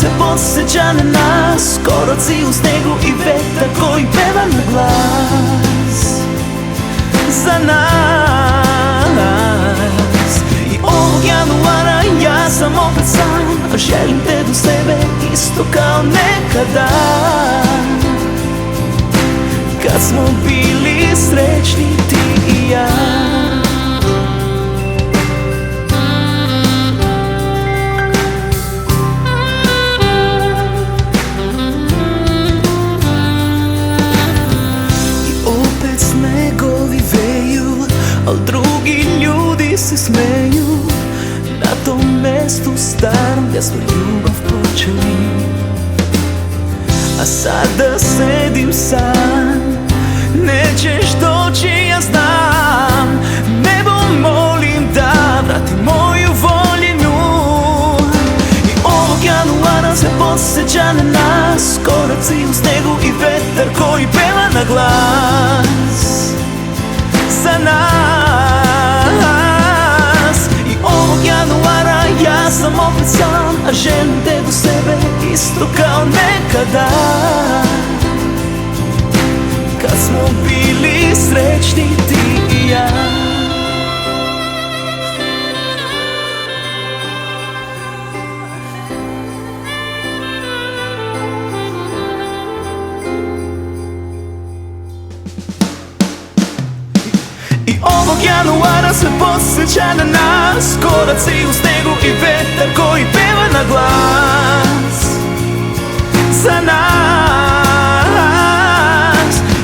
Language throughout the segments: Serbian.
se podsjeća na nas, koraci u snegu i vetar koji peva na glas za nas. I ovog januara ja sam opet sam, a želim te do sebe isto kao nekada, kad smo bili srećni ti i ja. Snegovi veju, al drugi ljudi se smeju na tom mestu starom gdje smo ljubav počeli. A sada sedim sam, nećeš doći, ja znam. Nebo molim da vrati moju voljenu. I ovog januara se podsjeća na nas, koraci u snegu i vetar koji peva na glas za nas. I ovog januara ja sam opet sam, a želim te do sebe isto kao nekada, kad smo bili srećni ti i ja. I ovog januara se podsjeća na nas, koraci u snegu i vetar koji peva na glas za nas.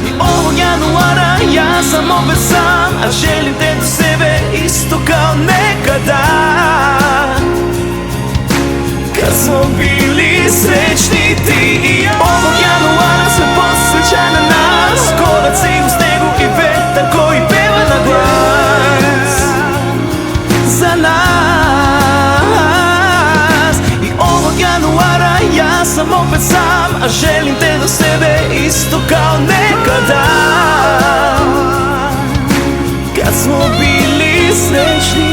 I ovog januara ja sam opet sam, a želim te do sebe isto kao nekada, kad smo bili srećni ti i ja. Ovog januara se podsjeća na nas, koraci u snegu i vetar koji peva na glas za nas. I ovog januara ja sam opet sam, a želim te do sebe isto kao nekada, kad smo bili srećni